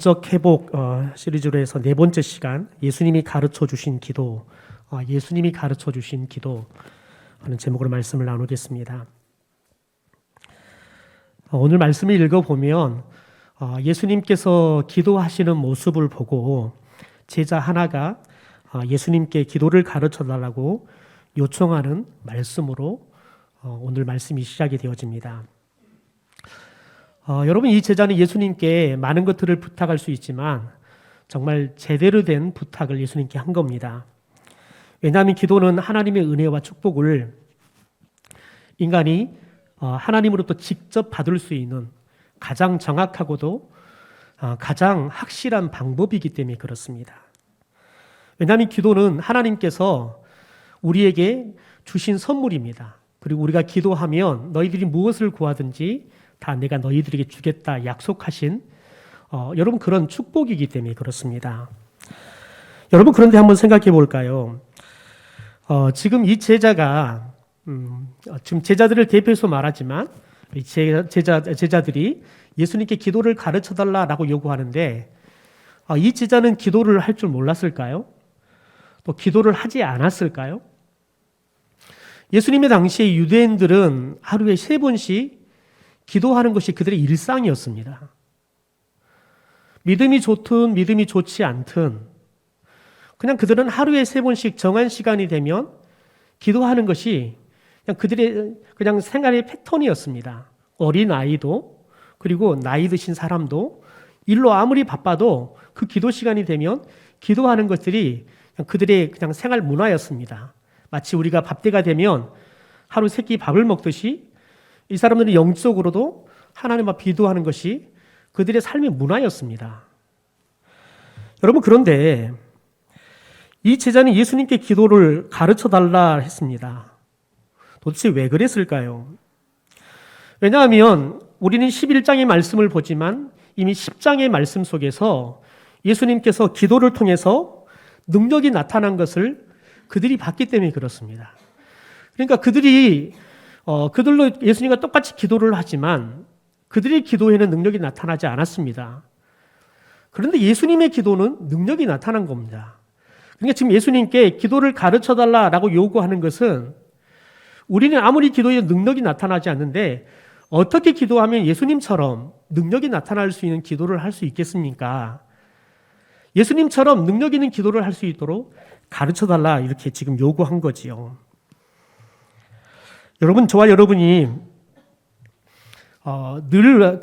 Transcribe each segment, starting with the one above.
영적 회복 시리즈로 해서 네 번째 시간 예수님이 가르쳐 주신 기도, 예수님이 가르쳐 주신 기도 하는 제목으로 말씀을 나누겠습니다. 오늘 말씀을 읽어보면 예수님께서 기도하시는 모습을 보고 제자 하나가 예수님께 기도를 가르쳐 달라고 요청하는 말씀으로 오늘 말씀이 시작이 되어집니다. 여러분, 이 제자는 예수님께 많은 것들을 부탁할 수 있지만 정말 제대로 된 부탁을 예수님께 한 겁니다. 왜냐하면 기도는 하나님의 은혜와 축복을 인간이 하나님으로부터 직접 받을 수 있는 가장 정확하고도 가장 확실한 방법이기 때문에 그렇습니다. 왜냐하면 기도는 하나님께서 우리에게 주신 선물입니다. 그리고 우리가 기도하면 너희들이 무엇을 구하든지 다 내가 너희들에게 주겠다 약속하신 여러분 그런 축복이기 때문에 그렇습니다. 여러분, 그런데 한번 생각해 볼까요? 지금 이 제자가 지금 제자들을 대표해서 말하지만 제자들이 예수님께 기도를 가르쳐 달라라고 요구하는데 이 제자는 기도를 할 줄 몰랐을까요? 또 기도를 하지 않았을까요? 예수님의 당시에 유대인들은 하루에 3번씩 기도하는 것이 그들의 일상이었습니다. 믿음이 좋든 믿음이 좋지 않든 그냥 그들은 하루에 3번씩 정한 시간이 되면 기도하는 것이 그냥 그들의 그냥 생활의 패턴이었습니다. 어린 아이도 그리고 나이 드신 사람도 일로 아무리 바빠도 그 기도 시간이 되면 기도하는 것들이 그냥 그들의 그냥 생활 문화였습니다. 마치 우리가 밥때가 되면 하루 3끼 밥을 먹듯이 이 사람들은 영적으로도 하나님 앞에 기도하는 것이 그들의 삶의 문화였습니다. 여러분, 그런데 이 제자는 예수님께 기도를 가르쳐 달라 했습니다. 도대체 왜 그랬을까요? 왜냐하면 우리는 11장의 말씀을 보지만 이미 10장의 말씀 속에서 예수님께서 기도를 통해서 능력이 나타난 것을 그들이 봤기 때문에 그렇습니다. 그러니까 그들로 예수님과 똑같이 기도를 하지만 그들의 기도에는 능력이 나타나지 않았습니다. 그런데 예수님의 기도는 능력이 나타난 겁니다. 그러니까 지금 예수님께 기도를 가르쳐 달라라고 요구하는 것은 우리는 아무리 기도에 능력이 나타나지 않는데 어떻게 기도하면 예수님처럼 능력이 나타날 수 있는 기도를 할 수 있겠습니까? 예수님처럼 능력 있는 기도를 할 수 있도록 가르쳐 달라 이렇게 지금 요구한 거지요. 여러분, 저와 여러분이 늘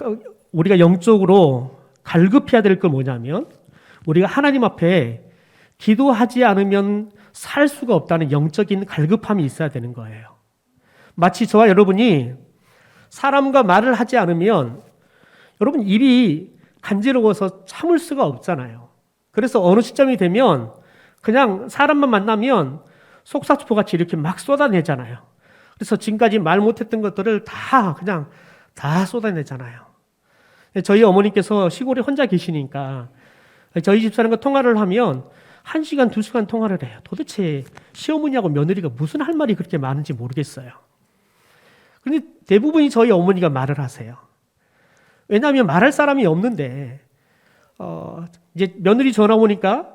우리가 영적으로 갈급해야 될 건 뭐냐면 우리가 하나님 앞에 기도하지 않으면 살 수가 없다는 영적인 갈급함이 있어야 되는 거예요. 마치 저와 여러분이 사람과 말을 하지 않으면 여러분 입이 간지러워서 참을 수가 없잖아요. 그래서 어느 시점이 되면 그냥 사람만 만나면 속사포같이 이렇게 막 쏟아내잖아요. 그래서 지금까지 말 못했던 것들을 다 쏟아내잖아요. 저희 어머니께서 시골에 혼자 계시니까 저희 집사람과 통화를 하면 1시간, 2시간 통화를 해요. 도대체 시어머니하고 며느리가 무슨 할 말이 그렇게 많은지 모르겠어요. 그런데 대부분이 저희 어머니가 말을 하세요. 왜냐하면 말할 사람이 없는데 이제 며느리 전화 오니까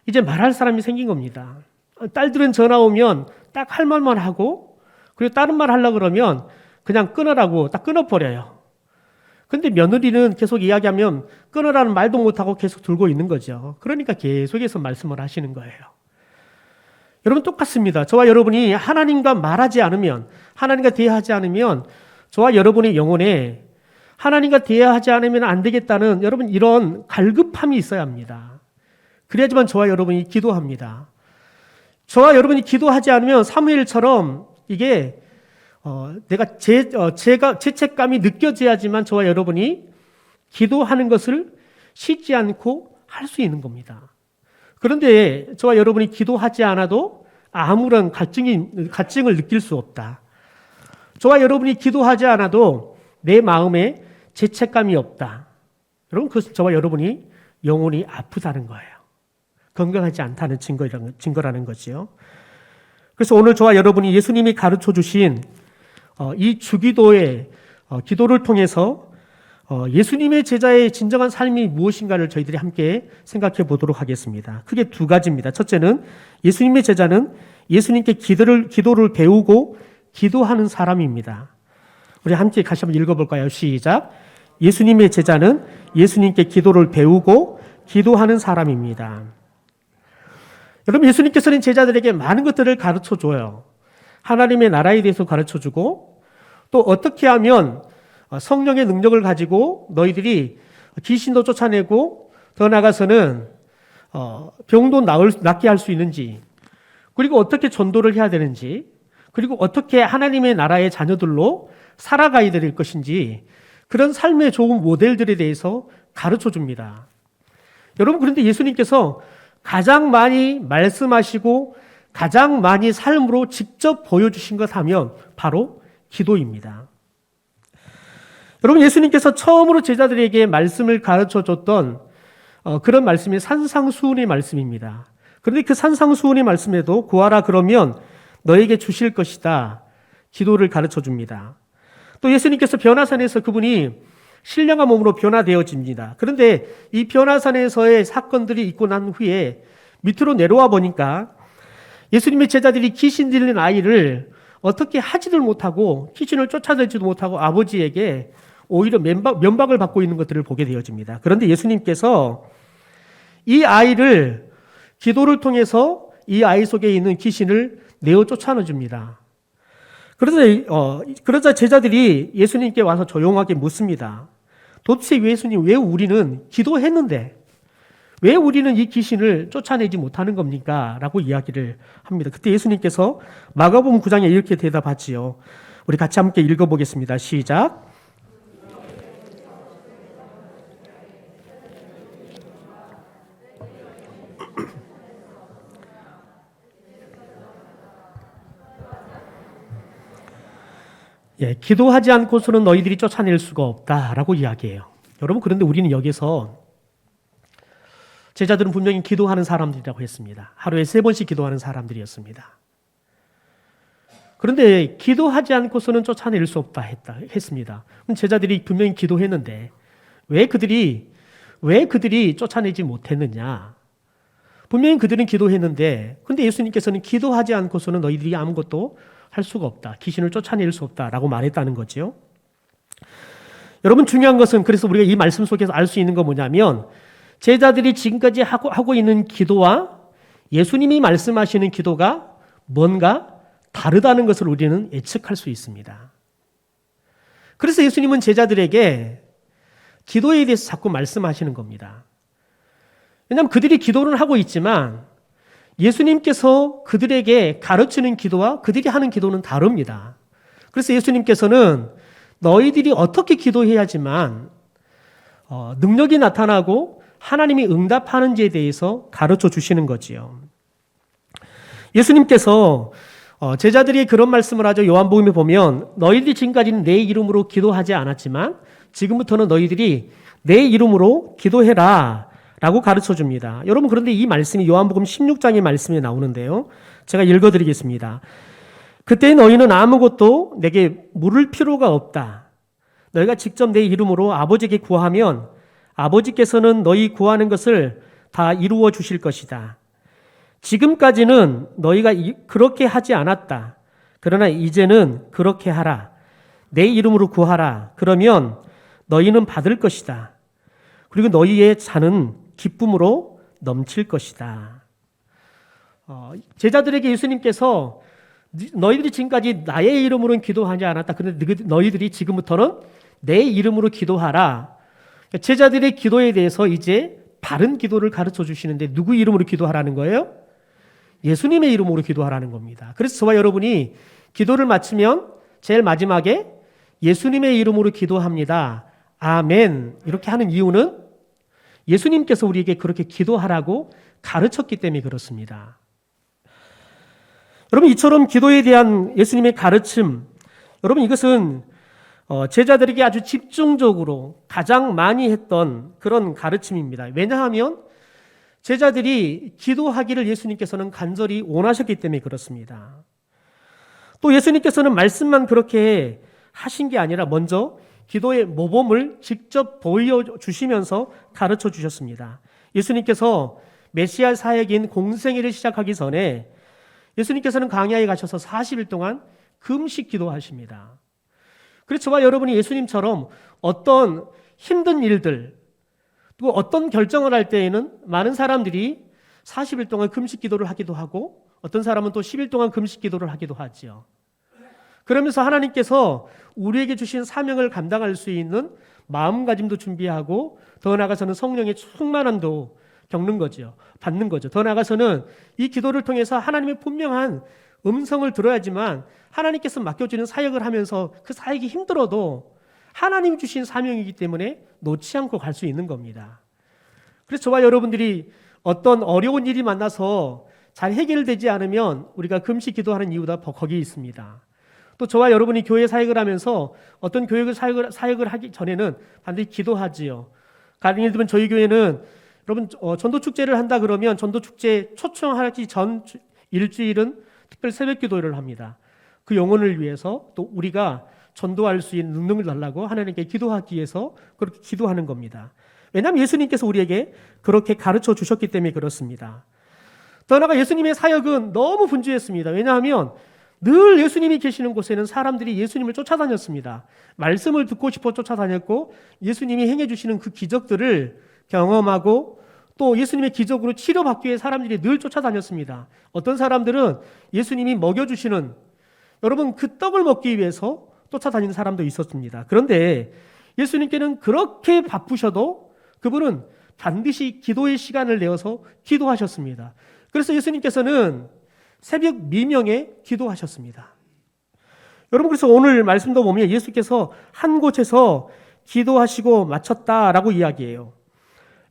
이제 말할 사람이 생긴 겁니다. 딸들은 전화 오면 딱 할 말만 하고 그리고 다른 말 하려고 그러면 그냥 끊으라고 딱 끊어버려요. 근데 며느리는 계속 이야기하면 끊으라는 말도 못하고 계속 들고 있는 거죠. 그러니까 계속해서 말씀을 하시는 거예요. 여러분, 똑같습니다. 저와 여러분이 하나님과 말하지 않으면, 하나님과 대화하지 않으면 저와 여러분의 영혼에 하나님과 대화하지 않으면 안 되겠다는 여러분 이런 갈급함이 있어야 합니다. 그래야지만 저와 여러분이 기도합니다. 저와 여러분이 기도하지 않으면 사무엘처럼 이게 내가 죄책감이 느껴져야지만 저와 여러분이 기도하는 것을 쉬지 않고 할 수 있는 겁니다. 그런데 저와 여러분이 기도하지 않아도 아무런 갈증을 느낄 수 없다. 저와 여러분이 기도하지 않아도 내 마음에 죄책감이 없다. 여러분, 그것은 저와 여러분이 영혼이 아프다는 거예요. 건강하지 않다는 증거라는 거죠. 그래서 오늘 저와 여러분이 예수님이 가르쳐 주신 이 주기도의 기도를 통해서 예수님의 제자의 진정한 삶이 무엇인가를 저희들이 함께 생각해 보도록 하겠습니다. 크게 두 가지입니다. 첫째는 예수님의 제자는 예수님께 기도를 배우고 기도하는 사람입니다. 우리 함께 다시 한번 읽어볼까요? 시작. 예수님의 제자는 예수님께 기도를 배우고 기도하는 사람입니다. 여러분, 예수님께서는 제자들에게 많은 것들을 가르쳐 줘요. 하나님의 나라에 대해서 가르쳐 주고, 또 어떻게 하면 성령의 능력을 가지고 너희들이 귀신도 쫓아내고 더 나아가서는 병도 낫게 할 수 있는지, 그리고 어떻게 전도를 해야 되는지, 그리고 어떻게 하나님의 나라의 자녀들로 살아가야 될 것인지, 그런 삶의 좋은 모델들에 대해서 가르쳐 줍니다. 여러분, 그런데 예수님께서 가장 많이 말씀하시고 가장 많이 삶으로 직접 보여주신 것 하면 바로 기도입니다. 여러분, 예수님께서 처음으로 제자들에게 말씀을 가르쳐 줬던 그런 말씀이 산상수훈의 말씀입니다. 그런데 그 산상수훈의 말씀에도 구하라 그러면 너에게 주실 것이다, 기도를 가르쳐 줍니다. 또 예수님께서 변화산에서 그분이 신령한 몸으로 변화되어집니다. 그런데 이 변화산에서의 사건들이 있고 난 후에 밑으로 내려와 보니까 예수님의 제자들이 귀신 들린 아이를 어떻게 하지도 못하고 귀신을 쫓아내지도 못하고 아버지에게 오히려 면박을 받고 있는 것들을 보게 되어집니다. 그런데 예수님께서 이 아이를 기도를 통해서 이 아이 속에 있는 귀신을 내어 쫓아내줍니다. 그러자 제자들이 예수님께 와서 조용하게 묻습니다. 도대체 예수님, 왜 우리는 기도했는데 왜 우리는 이 귀신을 쫓아내지 못하는 겁니까? 라고 이야기를 합니다. 그때 예수님께서 마가복음 9장에 이렇게 대답하지요. 우리 같이 함께 읽어보겠습니다. 시작. 기도하지 않고서는 너희들이 쫓아낼 수가 없다라고 이야기해요. 여러분, 그런데 우리는 여기서 제자들은 분명히 기도하는 사람들이라고 했습니다. 하루에 3번씩 기도하는 사람들이었습니다. 그런데 기도하지 않고서는 쫓아낼 수 없다 했습니다. 그럼 제자들이 분명히 기도했는데 왜 그들이 쫓아내지 못했느냐? 분명히 그들은 기도했는데, 그런데 예수님께서는 기도하지 않고서는 너희들이 아무것도 할 수가 없다, 귀신을 쫓아낼 수 없다라고 말했다는 거죠. 여러분, 중요한 것은, 그래서 우리가 이 말씀 속에서 알 수 있는 건 뭐냐면, 제자들이 지금까지 하고 있는 기도와 예수님이 말씀하시는 기도가 뭔가 다르다는 것을 우리는 예측할 수 있습니다. 그래서 예수님은 제자들에게 기도에 대해서 자꾸 말씀하시는 겁니다. 왜냐하면 그들이 기도를 하고 있지만 예수님께서 그들에게 가르치는 기도와 그들이 하는 기도는 다릅니다. 그래서 예수님께서는 너희들이 어떻게 기도해야지만 능력이 나타나고 하나님이 응답하는지에 대해서 가르쳐 주시는 거지요. 예수님께서 제자들이 그런 말씀을 하죠. 요한복음에 보면 너희들이 지금까지는 내 이름으로 기도하지 않았지만 지금부터는 너희들이 내 이름으로 기도해라 라고 가르쳐 줍니다. 여러분, 그런데 이 말씀이 요한복음 16장의 말씀에 나오는데요. 제가 읽어드리겠습니다. 그때 너희는 아무것도 내게 물을 필요가 없다. 너희가 직접 내 이름으로 아버지에게 구하면 아버지께서는 너희 구하는 것을 다 이루어 주실 것이다. 지금까지는 너희가 그렇게 하지 않았다. 그러나 이제는 그렇게 하라. 내 이름으로 구하라. 그러면 너희는 받을 것이다. 그리고 너희의 잔은 기쁨으로 넘칠 것이다. 제자들에게 예수님께서 너희들이 지금까지 나의 이름으로는 기도하지 않았다. 그런데 너희들이 지금부터는 내 이름으로 기도하라. 제자들의 기도에 대해서 이제 바른 기도를 가르쳐 주시는데 누구 이름으로 기도하라는 거예요? 예수님의 이름으로 기도하라는 겁니다. 그래서 저와 여러분이 기도를 마치면 제일 마지막에 예수님의 이름으로 기도합니다. 아멘. 이렇게 하는 이유는 예수님께서 우리에게 그렇게 기도하라고 가르쳤기 때문에 그렇습니다. 여러분, 이처럼 기도에 대한 예수님의 가르침, 여러분, 이것은 제자들에게 아주 집중적으로 가장 많이 했던 그런 가르침입니다. 왜냐하면 제자들이 기도하기를 예수님께서는 간절히 원하셨기 때문에 그렇습니다. 또 예수님께서는 말씀만 그렇게 하신 게 아니라 먼저 기도의 모범을 직접 보여주시면서 가르쳐 주셨습니다. 예수님께서 메시아 사역인 공생애를 시작하기 전에 예수님께서는 광야에 가셔서 40일 동안 금식 기도하십니다. 그래서 저와 여러분이 예수님처럼 어떤 힘든 일들, 또 어떤 결정을 할 때에는 많은 사람들이 40일 동안 금식 기도를 하기도 하고 어떤 사람은 또 10일 동안 금식 기도를 하기도 하지요. 그러면서 하나님께서 우리에게 주신 사명을 감당할 수 있는 마음가짐도 준비하고 더 나아가서는 성령의 충만함도 겪는 거죠. 받는 거죠. 더 나아가서는 이 기도를 통해서 하나님의 분명한 음성을 들어야지만 하나님께서 맡겨주는 사역을 하면서 그 사역이 힘들어도 하나님이 주신 사명이기 때문에 놓지 않고 갈 수 있는 겁니다. 그래서 저와 여러분들이 어떤 어려운 일이 만나서 잘 해결되지 않으면 우리가 금식 기도하는 이유가 거기에 있습니다. 또 저와 여러분이 교회 사역을 하면서 어떤 사역을 하기 전에는 반드시 기도하지요. 예를 들면 저희 교회는 여러분 전도 축제를 한다 그러면 전도 축제 초청하기 전 일주일은 특별 새벽 기도를 합니다. 그 영혼을 위해서 또 우리가 전도할 수 있는 능력을 달라고 하나님께 기도하기 위해서 그렇게 기도하는 겁니다. 왜냐하면 예수님께서 우리에게 그렇게 가르쳐 주셨기 때문에 그렇습니다. 더 나아가 예수님의 사역은 너무 분주했습니다. 왜냐하면 늘 예수님이 계시는 곳에는 사람들이 예수님을 쫓아다녔습니다. 말씀을 듣고 싶어 쫓아다녔고 예수님이 행해 주시는 그 기적들을 경험하고 또 예수님의 기적으로 치료받기 위해 사람들이 늘 쫓아다녔습니다. 어떤 사람들은 예수님이 먹여주시는 여러분 그 떡을 먹기 위해서 쫓아다니는 사람도 있었습니다. 그런데 예수님께는 그렇게 바쁘셔도 그분은 반드시 기도의 시간을 내어서 기도하셨습니다. 그래서 예수님께서는 새벽 미명에 기도하셨습니다. 여러분 그래서 오늘 말씀도 보면 예수께서 한 곳에서 기도하시고 마쳤다라고 이야기해요.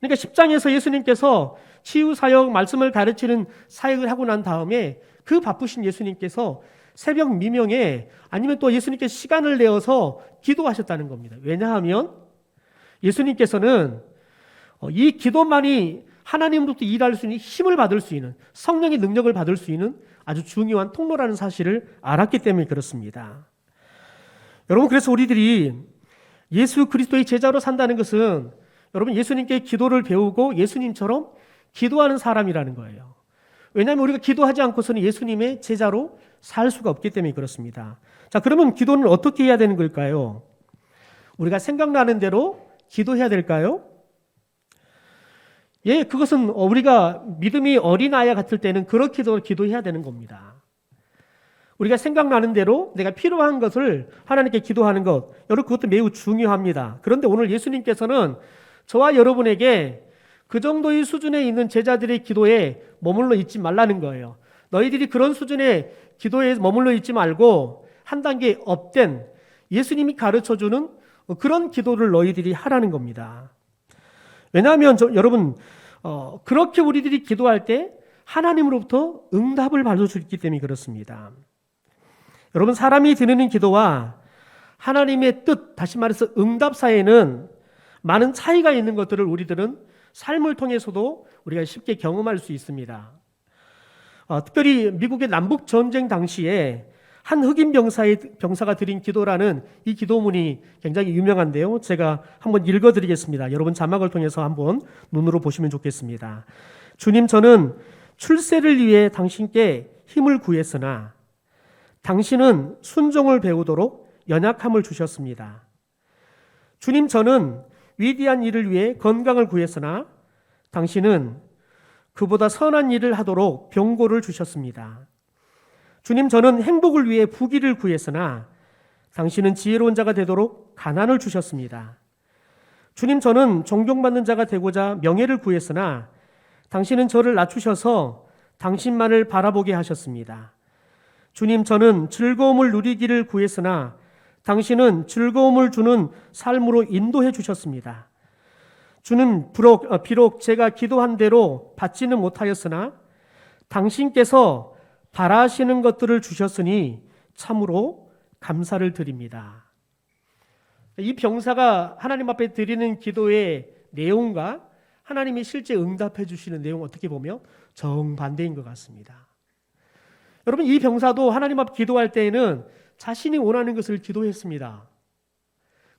그러니까 10장에서 예수님께서 치유 사역 말씀을 가르치는 사역을 하고 난 다음에 그 바쁘신 예수님께서 새벽 미명에 아니면 또 예수님께서 시간을 내어서 기도하셨다는 겁니다. 왜냐하면 예수님께서는 이 기도만이 하나님으로부터 일할 수 있는 힘을 받을 수 있는 성령의 능력을 받을 수 있는 아주 중요한 통로라는 사실을 알았기 때문에 그렇습니다. 여러분 그래서 우리들이 예수 그리스도의 제자로 산다는 것은 여러분 예수님께 기도를 배우고 예수님처럼 기도하는 사람이라는 거예요. 왜냐하면 우리가 기도하지 않고서는 예수님의 제자로 살 수가 없기 때문에 그렇습니다. 자, 그러면 기도는 어떻게 해야 되는 걸까요? 우리가 생각나는 대로 기도해야 될까요? 예, 그것은 우리가 믿음이 어린아이 같을 때는 그렇게 기도해야 되는 겁니다. 우리가 생각나는 대로 내가 필요한 것을 하나님께 기도하는 것, 여러분 그것도 매우 중요합니다. 그런데 오늘 예수님께서는 저와 여러분에게 그 정도의 수준에 있는 제자들의 기도에 머물러 있지 말라는 거예요. 너희들이 그런 수준의 기도에 머물러 있지 말고 한 단계 업된 예수님이 가르쳐주는 그런 기도를 너희들이 하라는 겁니다. 왜냐하면 여러분 그렇게 우리들이 기도할 때 하나님으로부터 응답을 받을 수 있기 때문에 그렇습니다. 여러분 사람이 드리는 기도와 하나님의 뜻, 다시 말해서 응답 사이에는 많은 차이가 있는 것들을 우리들은 삶을 통해서도 우리가 쉽게 경험할 수 있습니다. 특별히 미국의 남북 전쟁 당시에 한 흑인 병사가 드린 기도라는 이 기도문이 굉장히 유명한데요. 제가 한번 읽어드리겠습니다. 여러분 자막을 통해서 한번 눈으로 보시면 좋겠습니다. 주님, 저는 출세를 위해 당신께 힘을 구했으나 당신은 순종을 배우도록 연약함을 주셨습니다. 주님, 저는 위대한 일을 위해 건강을 구했으나 당신은 그보다 선한 일을 하도록 병고를 주셨습니다. 주님, 저는 행복을 위해 부귀를 구했으나 당신은 지혜로운 자가 되도록 가난을 주셨습니다. 주님, 저는 존경받는 자가 되고자 명예를 구했으나 당신은 저를 낮추셔서 당신만을 바라보게 하셨습니다. 주님, 저는 즐거움을 누리기를 구했으나 당신은 즐거움을 주는 삶으로 인도해 주셨습니다. 주는 비록 제가 기도한 대로 받지는 못하였으나 당신께서 바라시는 것들을 주셨으니 참으로 감사를 드립니다. 이 병사가 하나님 앞에 드리는 기도의 내용과 하나님이 실제 응답해 주시는 내용 어떻게 보면 정반대인 것 같습니다. 여러분 이 병사도 하나님 앞에 기도할 때에는 자신이 원하는 것을 기도했습니다.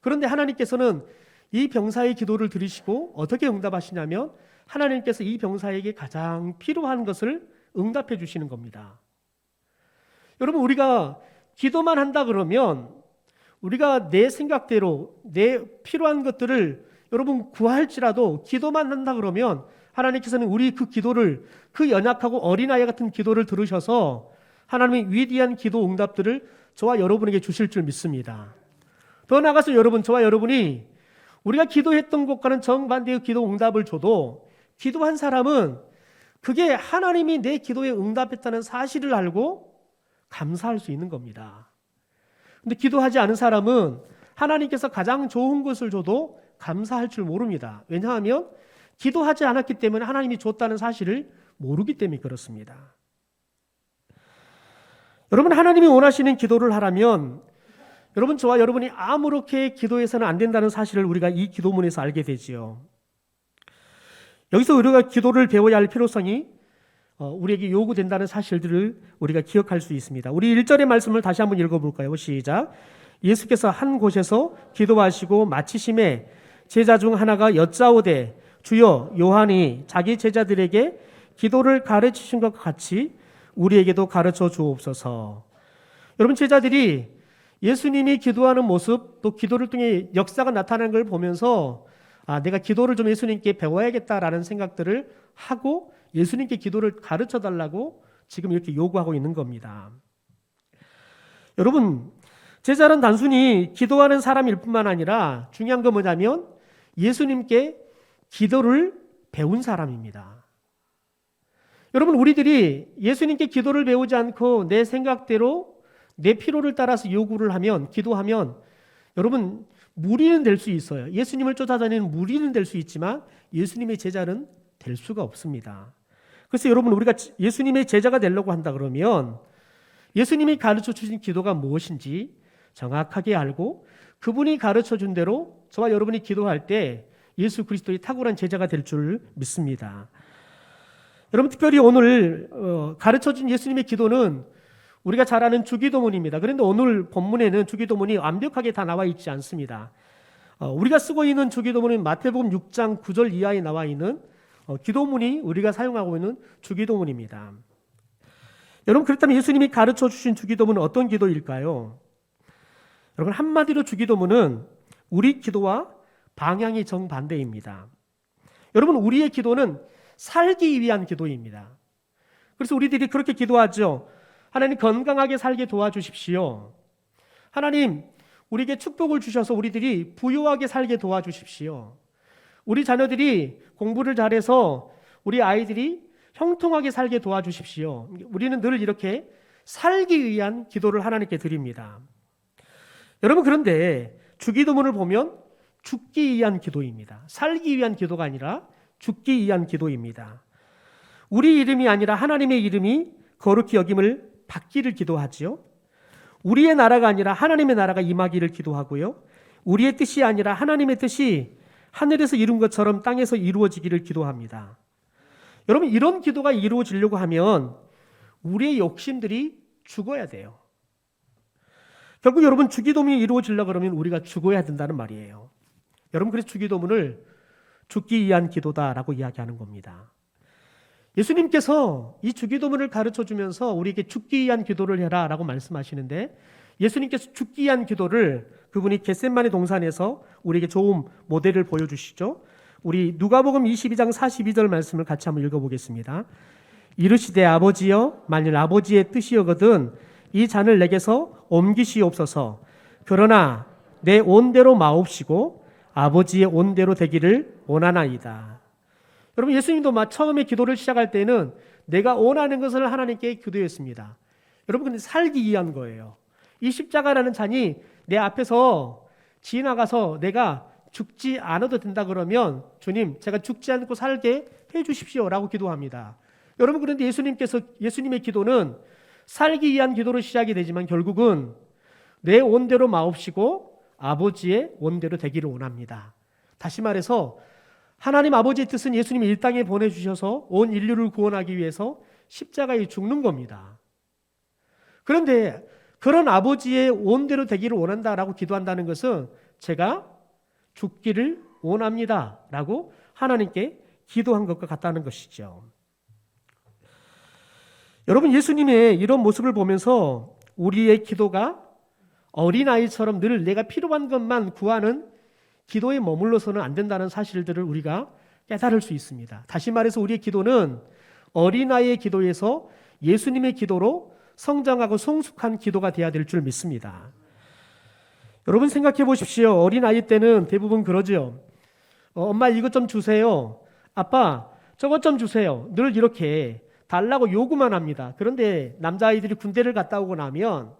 그런데 하나님께서는 이 병사의 기도를 들으시고 어떻게 응답하시냐면 하나님께서 이 병사에게 가장 필요한 것을 응답해 주시는 겁니다. 여러분, 우리가 기도만 한다 그러면 우리가 내 생각대로 내 필요한 것들을 여러분 구할지라도 기도만 한다 그러면 하나님께서는 우리 그 기도를, 그 연약하고 어린아이 같은 기도를 들으셔서 하나님의 위대한 기도 응답들을 저와 여러분에게 주실 줄 믿습니다. 더 나아가서 여러분, 저와 여러분이 우리가 기도했던 것과는 정반대의 기도 응답을 줘도 기도한 사람은 그게 하나님이 내 기도에 응답했다는 사실을 알고 감사할 수 있는 겁니다. 근데 기도하지 않은 사람은 하나님께서 가장 좋은 것을 줘도 감사할 줄 모릅니다. 왜냐하면 기도하지 않았기 때문에 하나님이 줬다는 사실을 모르기 때문에 그렇습니다. 여러분, 하나님이 원하시는 기도를 하라면 여러분, 저와 여러분이 아무렇게 기도해서는 안 된다는 사실을 우리가 이 기도문에서 알게 되지요. 여기서 우리가 기도를 배워야 할 필요성이 우리에게 요구된다는 사실들을 우리가 기억할 수 있습니다. 우리 1절의 말씀을 다시 한번 읽어볼까요? 시작. 예수께서 한 곳에서 기도하시고 마치심에 제자 중 하나가 여짜오되 주여, 요한이 자기 제자들에게 기도를 가르치신 것 같이 우리에게도 가르쳐 주옵소서. 여러분, 제자들이 예수님이 기도하는 모습, 또 기도를 통해 역사가 나타나는 걸 보면서 내가 기도를 좀 예수님께 배워야겠다라는 생각들을 하고 예수님께 기도를 가르쳐 달라고 지금 이렇게 요구하고 있는 겁니다. 여러분, 제자는 단순히 기도하는 사람일 뿐만 아니라 중요한 건 뭐냐면 예수님께 기도를 배운 사람입니다. 여러분, 우리들이 예수님께 기도를 배우지 않고 내 생각대로 내 필요를 따라서 요구를 하면, 기도하면 여러분, 무리는 될 수 있어요. 예수님을 쫓아다니는 무리는 될 수 있지만 예수님의 제자는 될 수가 없습니다. 그래서 여러분, 우리가 예수님의 제자가 되려고 한다 그러면 예수님이 가르쳐 주신 기도가 무엇인지 정확하게 알고 그분이 가르쳐 준 대로 저와 여러분이 기도할 때 예수 그리스도의 탁월한 제자가 될 줄 믿습니다. 여러분, 특별히 오늘 가르쳐 준 예수님의 기도는 우리가 잘 아는 주기도문입니다. 그런데 오늘 본문에는 주기도문이 완벽하게 다 나와 있지 않습니다. 우리가 쓰고 있는 주기도문은 마태복음 6장 9절 이하에 나와 있는 기도문이 우리가 사용하고 있는 주기도문입니다. 여러분, 그렇다면 예수님이 가르쳐 주신 주기도문은 어떤 기도일까요? 여러분, 한마디로 주기도문은 우리 기도와 방향이 정반대입니다. 여러분, 우리의 기도는 살기 위한 기도입니다. 그래서 우리들이 그렇게 기도하죠. 하나님, 건강하게 살게 도와주십시오. 하나님, 우리에게 축복을 주셔서 우리들이 부유하게 살게 도와주십시오. 우리 자녀들이 공부를 잘해서 우리 아이들이 형통하게 살게 도와주십시오. 우리는 늘 이렇게 살기 위한 기도를 하나님께 드립니다. 여러분, 그런데 주기도문을 보면 죽기 위한 기도입니다. 살기 위한 기도가 아니라 죽기 위한 기도입니다. 우리 이름이 아니라 하나님의 이름이 거룩히 여김을 받기를 기도하지요. 우리의 나라가 아니라 하나님의 나라가 임하기를 기도하고요. 우리의 뜻이 아니라 하나님의 뜻이 하늘에서 이룬 것처럼 땅에서 이루어지기를 기도합니다. 여러분, 이런 기도가 이루어지려고 하면 우리의 욕심들이 죽어야 돼요. 결국 여러분, 주기도문이 이루어지려고 그러면 우리가 죽어야 된다는 말이에요. 여러분, 그래서 주기도문을 죽기 위한 기도다라고 이야기하는 겁니다. 예수님께서 이 주기도문을 가르쳐 주면서 우리에게 죽기 위한 기도를 해라라고 말씀하시는데, 예수님께서 죽기 위한 기도를 그분이 겟세마네 동산에서 우리에게 좋은 모델을 보여주시죠. 우리 누가복음 22장 42절 말씀을 같이 한번 읽어보겠습니다. 이르시되 아버지여, 만일 아버지의 뜻이여거든 이 잔을 내게서 옮기시옵소서. 그러나 내 온대로 마옵시고 아버지의 온대로 되기를 원하나이다. 여러분, 예수님도 처음에 기도를 시작할 때는 내가 원하는 것을 하나님께 기도했습니다. 여러분, 근데 살기 위한 거예요. 이 십자가라는 잔이 내 앞에서 지나가서 내가 죽지 않아도 된다 그러면 주님, 제가 죽지 않고 살게 해 주십시오라고 기도합니다. 여러분, 그런데 예수님의 기도는 살기 위한 기도로 시작이 되지만 결국은 내 온대로 마옵시고 아버지의 온대로 되기를 원합니다. 다시 말해서 하나님 아버지의 뜻은 예수님이 이 땅에 보내주셔서 온 인류를 구원하기 위해서 십자가에 죽는 겁니다. 그런데 그런 아버지의 온대로 되기를 원한다라고 기도한다는 것은 제가 죽기를 원합니다 라고 하나님께 기도한 것과 같다는 것이죠. 여러분, 예수님의 이런 모습을 보면서 우리의 기도가 어린아이처럼 늘 내가 필요한 것만 구하는 기도에 머물러서는 안 된다는 사실들을 우리가 깨달을 수 있습니다. 다시 말해서 우리의 기도는 어린아이의 기도에서 예수님의 기도로 성장하고 성숙한 기도가 되어야 될 줄 믿습니다. 여러분 생각해 보십시오. 어린아이 때는 대부분 그러죠. 엄마 이것 좀 주세요. 아빠 저것 좀 주세요. 늘 이렇게 달라고 요구만 합니다. 그런데 남자아이들이 군대를 갔다 오고 나면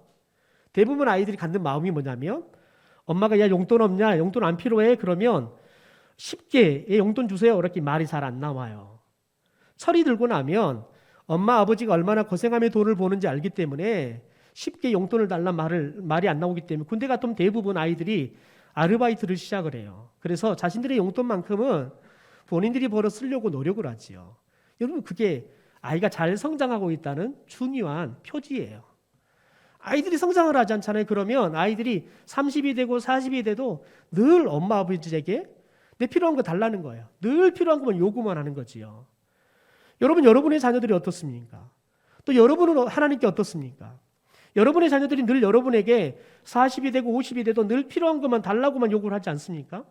대부분 아이들이 갖는 마음이 뭐냐면 엄마가 야 용돈 없냐? 용돈 안 필요해? 그러면 쉽게 용돈 주세요. 이렇게 말이 잘 안 나와요. 철이 들고 나면 엄마 아버지가 얼마나 고생하며 돈을 버는지 알기 때문에 쉽게 용돈을 달란 말이 안 나오기 때문에 군대 갔다 오면 대부분 아이들이 아르바이트를 시작을 해요. 그래서 자신들의 용돈만큼은 본인들이 벌어 쓰려고 노력을 하지요. 여러분 그게 아이가 잘 성장하고 있다는 중요한 표지예요. 아이들이 성장을 하지 않잖아요. 그러면 아이들이 30이 되고 40이 돼도 늘 엄마 아버지에게 내 필요한 거 달라는 거예요. 늘 필요한 것만 요구만 하는 거지요. 여러분, 여러분의 자녀들이 어떻습니까? 또 여러분은 하나님께 어떻습니까? 여러분의 자녀들이 늘 여러분에게 40이 되고 50이 돼도 늘 필요한 것만 달라고만 요구를 하지 않습니까?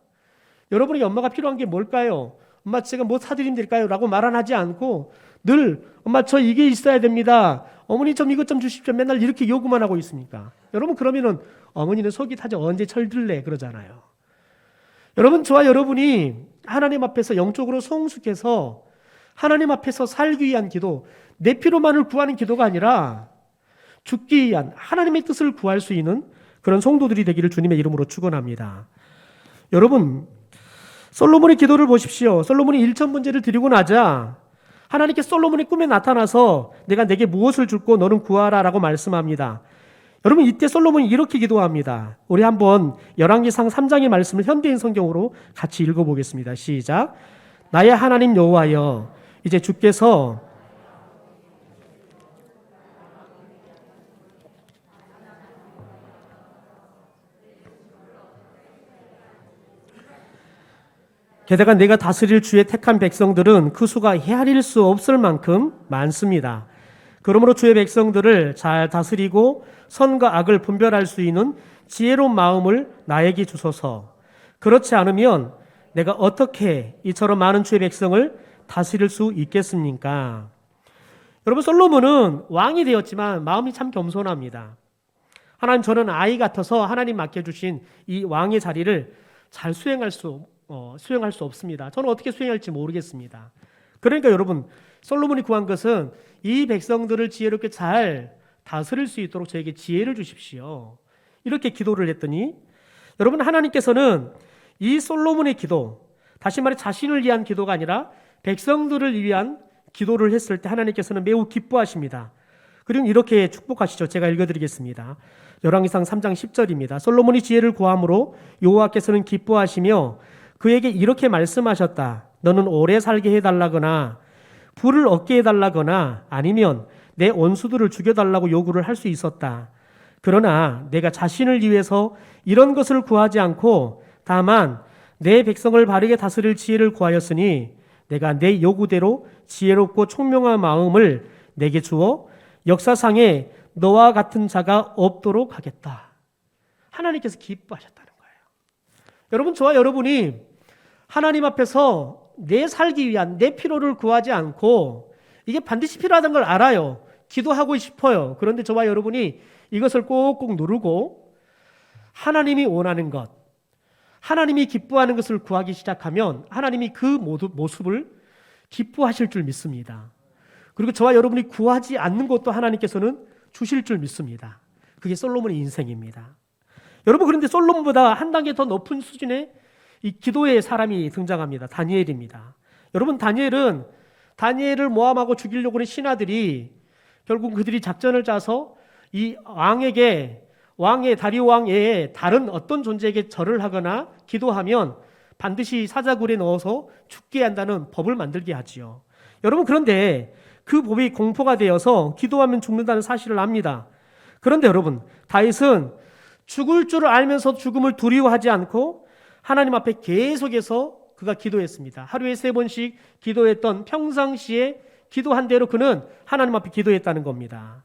여러분에게 엄마가 필요한 게 뭘까요? 엄마 제가 뭐 사드리면 될까요? 라고 말 안 하지 않고 늘 엄마 저 이게 있어야 됩니다. 어머니 좀 이것 좀 주십시오. 맨날 이렇게 요구만 하고 있습니까? 여러분 그러면은 어머니는 속이 타죠. 언제 철들래 그러잖아요. 여러분 저와 여러분이 하나님 앞에서 영적으로 성숙해서 하나님 앞에서 살기 위한 기도, 내 필요만을 구하는 기도가 아니라 죽기 위한 하나님의 뜻을 구할 수 있는 그런 성도들이 되기를 주님의 이름으로 축원합니다. 여러분 솔로몬의 기도를 보십시오. 솔로몬이 1,000번제를 드리고 나자 하나님께 솔로몬의 꿈에 나타나서 내가 내게 무엇을 줄고 너는 구하라 라고 말씀합니다. 여러분 이때 솔로몬이 이렇게 기도합니다. 우리 한번 열왕기상 3장의 말씀을 현대인 성경으로 같이 읽어보겠습니다. 시작. 나의 하나님 여호와여 이제 주께서 게다가 내가 다스릴 주의 택한 백성들은 그 수가 헤아릴 수 없을 만큼 많습니다. 그러므로 주의 백성들을 잘 다스리고 선과 악을 분별할 수 있는 지혜로운 마음을 나에게 주소서. 그렇지 않으면 내가 어떻게 이처럼 많은 주의 백성을 다스릴 수 있겠습니까? 여러분 솔로몬은 왕이 되었지만 마음이 참 겸손합니다. 하나님 저는 아이 같아서 하나님 맡겨주신 이 왕의 자리를 잘 수행할 수 없습니다. 저는 어떻게 수행할지 모르겠습니다. 그러니까 여러분 솔로몬이 구한 것은 이 백성들을 지혜롭게 잘 다스릴 수 있도록 저에게 지혜를 주십시오. 이렇게 기도를 했더니 여러분 하나님께서는 이 솔로몬의 기도, 다시 말해 자신을 위한 기도가 아니라 백성들을 위한 기도를 했을 때 하나님께서는 매우 기뻐하십니다. 그리고 이렇게 축복하시죠. 제가 읽어드리겠습니다. 열왕기상 3장 10절입니다. 솔로몬이 지혜를 구함으로 여호와께서는 기뻐하시며 그에게 이렇게 말씀하셨다. 너는 오래 살게 해달라거나 부를 얻게 해달라거나 아니면 내 원수들을 죽여달라고 요구를 할 수 있었다. 그러나 내가 자신을 위해서 이런 것을 구하지 않고 다만 내 백성을 바르게 다스릴 지혜를 구하였으니 내가 내 요구대로 지혜롭고 총명한 마음을 내게 주어 역사상에 너와 같은 자가 없도록 하겠다. 하나님께서 기뻐하셨다는 거예요. 여러분 저와 여러분이 하나님 앞에서 내 살기 위한 내 필요를 구하지 않고 이게 반드시 필요하다는 걸 알아요. 기도하고 싶어요. 그런데 저와 여러분이 이것을 꼭꼭 누르고 하나님이 원하는 것, 하나님이 기뻐하는 것을 구하기 시작하면 하나님이 그 모습을 기뻐하실 줄 믿습니다. 그리고 저와 여러분이 구하지 않는 것도 하나님께서는 주실 줄 믿습니다. 그게 솔로몬의 인생입니다. 여러분 그런데 솔로몬보다 한 단계 더 높은 수준의 이 기도의 사람이 등장합니다. 다니엘입니다. 여러분 다니엘을 모함하고 죽이려고 하는 신하들이 결국 그들이 작전을 짜서 이 왕의 다리오 왕의 다른 어떤 존재에게 절을 하거나 기도하면 반드시 사자굴에 넣어서 죽게 한다는 법을 만들게 하지요. 여러분 그런데 그 법이 공포가 되어서 기도하면 죽는다는 사실을 압니다. 그런데 여러분 다윗은 죽을 줄 알면서 죽음을 두려워하지 않고 하나님 앞에 계속해서 그가 기도했습니다. 하루에 3번씩 기도했던 평상시에 기도한 대로 그는 하나님 앞에 기도했다는 겁니다.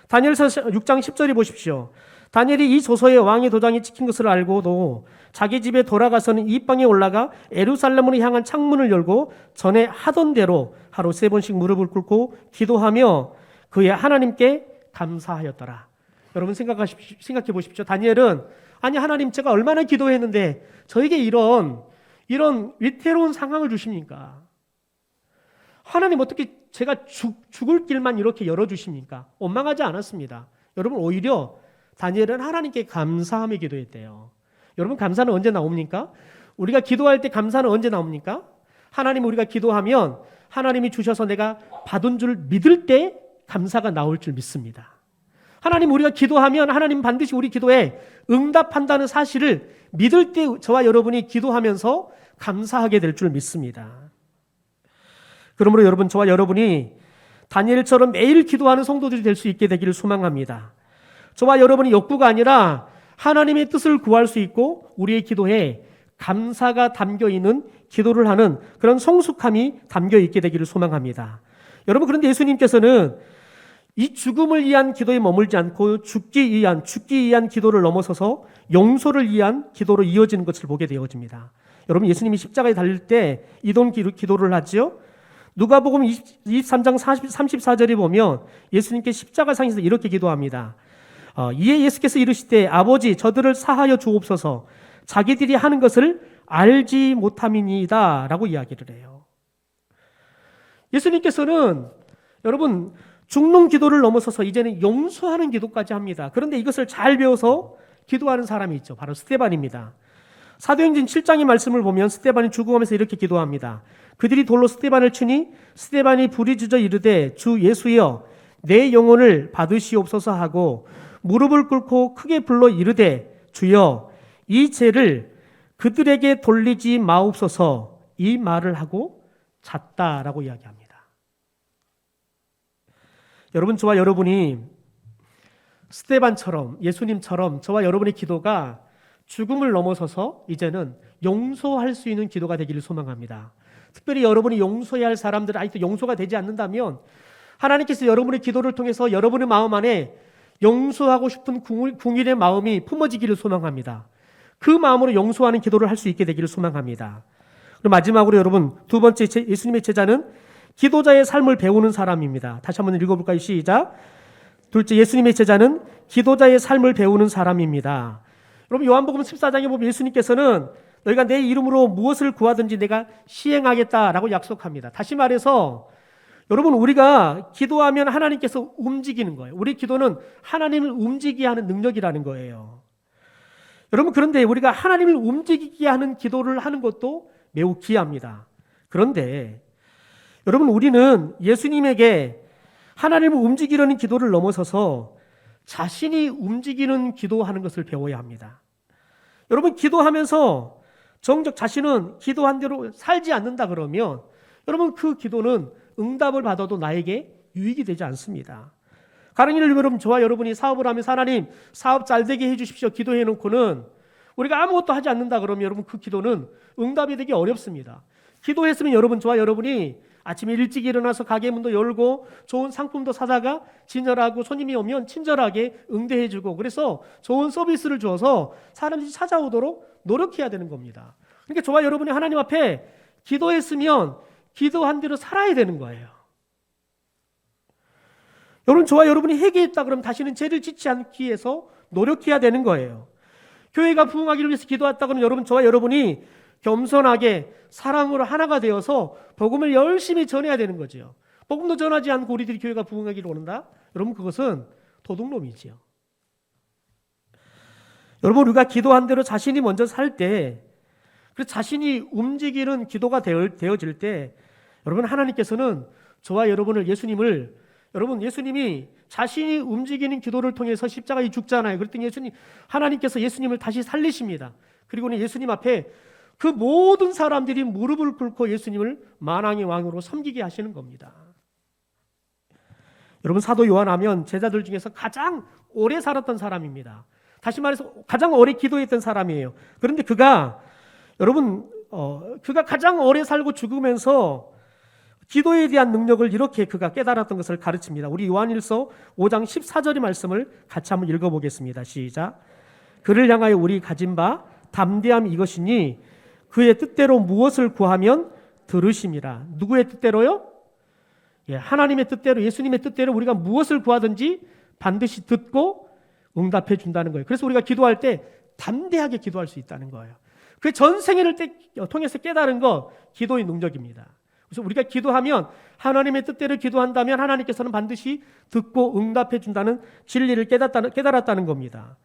다니엘서 6장 10절에 보십시오. 다니엘이 이 조서에 왕의 도장이 찍힌 것을 알고도 자기 집에 돌아가서는 이 방에 올라가 예루살렘으로 향한 창문을 열고 전에 하던 대로 하루 3번씩 무릎을 꿇고 기도하며 그의 하나님께 감사하였더라. 여러분 생각해 보십시오. 다니엘은 아니 하나님 제가 얼마나 기도했는데 저에게 이런 위태로운 상황을 주십니까? 하나님 어떻게 제가 죽을 길만 이렇게 열어주십니까? 원망하지 않았습니다. 여러분 오히려 다니엘은 하나님께 감사하며 기도했대요. 여러분 감사는 언제 나옵니까? 우리가 기도할 때 감사는 언제 나옵니까? 하나님 우리가 기도하면 하나님이 주셔서 내가 받은 줄 믿을 때 감사가 나올 줄 믿습니다. 하나님 우리가 기도하면 하나님 반드시 우리 기도에 응답한다는 사실을 믿을 때 저와 여러분이 기도하면서 감사하게 될 줄 믿습니다. 그러므로 여러분 저와 여러분이 다니엘처럼 매일 기도하는 성도들이 될 수 있게 되기를 소망합니다. 저와 여러분의 욕구가 아니라 하나님의 뜻을 구할 수 있고 우리의 기도에 감사가 담겨있는 기도를 하는 그런 성숙함이 담겨있게 되기를 소망합니다. 여러분 그런데 예수님께서는 이 죽음을 위한 기도에 머물지 않고 죽기 위한 기도를 넘어서서 용서를 위한 기도로 이어지는 것을 보게 되어집니다. 여러분 예수님이 십자가에 달릴 때 이런 기도를 하죠. 누가복음 23장 34절에 보면 예수님께 십자가상에서 이렇게 기도합니다. 이에 예수께서 이르시되 아버지 저들을 사하여 주옵소서 자기들이 하는 것을 알지 못함이니이다 라고 이야기를 해요. 예수님께서는 여러분 죽는 기도를 넘어서서 이제는 용서하는 기도까지 합니다. 그런데 이것을 잘 배워서 기도하는 사람이 있죠. 바로 스데반입니다. 사도행전 7장의 말씀을 보면 스데반이 죽어가면서 이렇게 기도합니다. 그들이 돌로 스데반을 치니 스데반이 부르짖어 이르되 주 예수여 내 영혼을 받으시옵소서 하고 무릎을 꿇고 크게 불러 이르되 주여 이 죄를 그들에게 돌리지 마옵소서 이 말을 하고 잤다라고 이야기합니다. 여러분 저와 여러분이 스데반처럼 예수님처럼 저와 여러분의 기도가 죽음을 넘어서서 이제는 용서할 수 있는 기도가 되기를 소망합니다. 특별히 여러분이 용서해야 할 사람들은 아직도 용서가 되지 않는다면 하나님께서 여러분의 기도를 통해서 여러분의 마음 안에 용서하고 싶은 궁일의 마음이 품어지기를 소망합니다. 그 마음으로 용서하는 기도를 할 수 있게 되기를 소망합니다. 그리고 마지막으로 여러분 두 번째 예수님의 제자는 기도자의 삶을 배우는 사람입니다. 다시 한번 읽어볼까요? 시작. 둘째 예수님의 제자는 기도자의 삶을 배우는 사람입니다. 여러분 요한복음 14장에 보면 예수님께서는 너희가 내 이름으로 무엇을 구하든지 내가 시행하겠다라고 약속합니다. 다시 말해서 여러분 우리가 기도하면 하나님께서 움직이는 거예요. 우리 기도는 하나님을 움직이게 하는 능력이라는 거예요. 여러분 그런데 우리가 하나님을 움직이게 하는 기도를 하는 것도 매우 귀합니다. 그런데 여러분 우리는 예수님에게 하나님을 움직이려는 기도를 넘어서서 자신이 움직이는 기도하는 것을 배워야 합니다. 여러분 기도하면서 정작 자신은 기도한 대로 살지 않는다 그러면 여러분 그 기도는 응답을 받아도 나에게 유익이 되지 않습니다. 가령 여러분 저와 여러분이 사업을 하면서 하나님 사업 잘 되게 해주십시오 기도해 놓고는 우리가 아무것도 하지 않는다 그러면 여러분 그 기도는 응답이 되기 어렵습니다. 기도했으면 여러분 저와 여러분이 아침에 일찍 일어나서 가게 문도 열고 좋은 상품도 사다가 친절하고 손님이 오면 친절하게 응대해주고 그래서 좋은 서비스를 줘서 사람들이 찾아오도록 노력해야 되는 겁니다. 그러니까 저와 여러분이 하나님 앞에 기도했으면 기도한 대로 살아야 되는 거예요. 여러분 저와 여러분이 회개했다 그러면 다시는 죄를 짓지 않기 위해서 노력해야 되는 거예요. 교회가 부흥하기를 위해서 기도했다 그러면 여러분 저와 여러분이 겸손하게 사랑으로 하나가 되어서 복음을 열심히 전해야 되는 거죠. 복음도 전하지 않고 우리들이 교회가 부흥하기를 원한다? 여러분 그것은 도둑놈이지요. 여러분 우리가 기도한 대로 자신이 먼저 살 때 그 자신이 움직이는 기도가 되어질 때 여러분 하나님께서는 저와 여러분을 예수님이 자신이 움직이는 기도를 통해서 십자가에 죽잖아요. 그랬더니 하나님께서 예수님을 다시 살리십니다. 그리고는 예수님 앞에 그 모든 사람들이 무릎을 꿇고 예수님을 만왕의 왕으로 섬기게 하시는 겁니다. 여러분 사도 요한하면 제자들 중에서 가장 오래 살았던 사람입니다. 다시 말해서 가장 오래 기도했던 사람이에요. 그런데 그가 가장 오래 살고 죽으면서 기도에 대한 능력을 이렇게 그가 깨달았던 것을 가르칩니다. 우리 요한일서 5장 14절의 말씀을 같이 한번 읽어보겠습니다. 시작. 그를 향하여 우리 가진 바 담대함이 이것이니 그의 뜻대로 무엇을 구하면 들으심이라. 누구의 뜻대로요? 하나님의 뜻대로, 예수님의 뜻대로 우리가 무엇을 구하든지 반드시 듣고 응답해 준다는 거예요. 그래서 우리가 기도할 때 담대하게 기도할 수 있다는 거예요. 그 전 생애를 통해서 깨달은 거 기도의 능력입니다. 그래서 우리가 기도하면 하나님의 뜻대로 기도한다면 하나님께서는 반드시 듣고 응답해 준다는 진리를 깨달았다는 겁니다.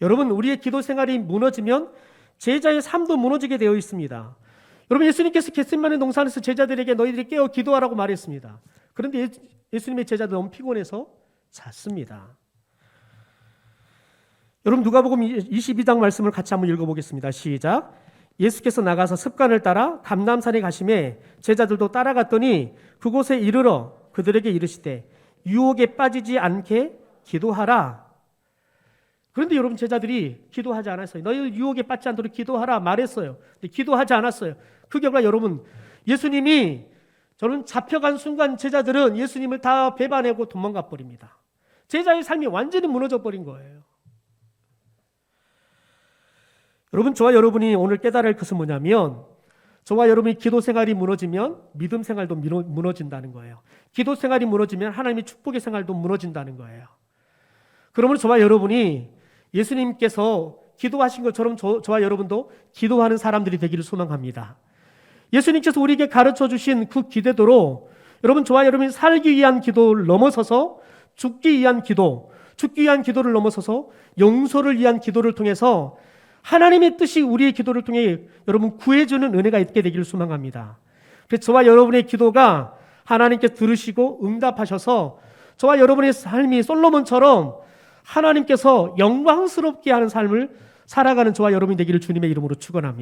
여러분, 우리의 기도 생활이 무너지면 제자의 삶도 무너지게 되어 있습니다. 여러분, 예수님께서 겟세마네 동산에서 제자들에게 너희들이 깨어 기도하라고 말했습니다. 그런데 예수님의 제자들 너무 피곤해서 잤습니다. 여러분, 누가복음 22장 말씀을 같이 한번 읽어보겠습니다. 시작. 예수께서 나가서 습관을 따라 감람산에 가심에 제자들도 따라갔더니 그곳에 이르러 그들에게 이르시되 유혹에 빠지지 않게 기도하라. 그런데 여러분, 제자들이 기도하지 않았어요. 너희 유혹에 빠지지 않도록 기도하라 말했어요. 근데 기도하지 않았어요. 그 결과 여러분, 예수님이 저는 잡혀간 순간 제자들은 예수님을 다 배반하고 도망가 버립니다. 제자의 삶이 완전히 무너져 버린 거예요. 여러분, 저와 여러분이 오늘 깨달을 것은 뭐냐면 저와 여러분이 기도 생활이 무너지면 믿음 생활도 무너진다는 거예요. 기도 생활이 무너지면 하나님의 축복의 생활도 무너진다는 거예요. 그러므로 저와 여러분이 예수님께서 기도하신 것처럼 저와 여러분도 기도하는 사람들이 되기를 소망합니다. 예수님께서 우리에게 가르쳐 주신 그 기대도로 여러분, 저와 여러분이 살기 위한 기도를 넘어서서 죽기 위한 기도를 넘어서서 용서를 위한 기도를 통해서 하나님의 뜻이 우리의 기도를 통해 여러분 구해주는 은혜가 있게 되기를 소망합니다. 그래서 저와 여러분의 기도가 하나님께 들으시고 응답하셔서 저와 여러분의 삶이 솔로몬처럼 하나님께서 영광스럽게 하는 삶을 살아가는 저와 여러분이 되기를 주님의 이름으로 축원합니다.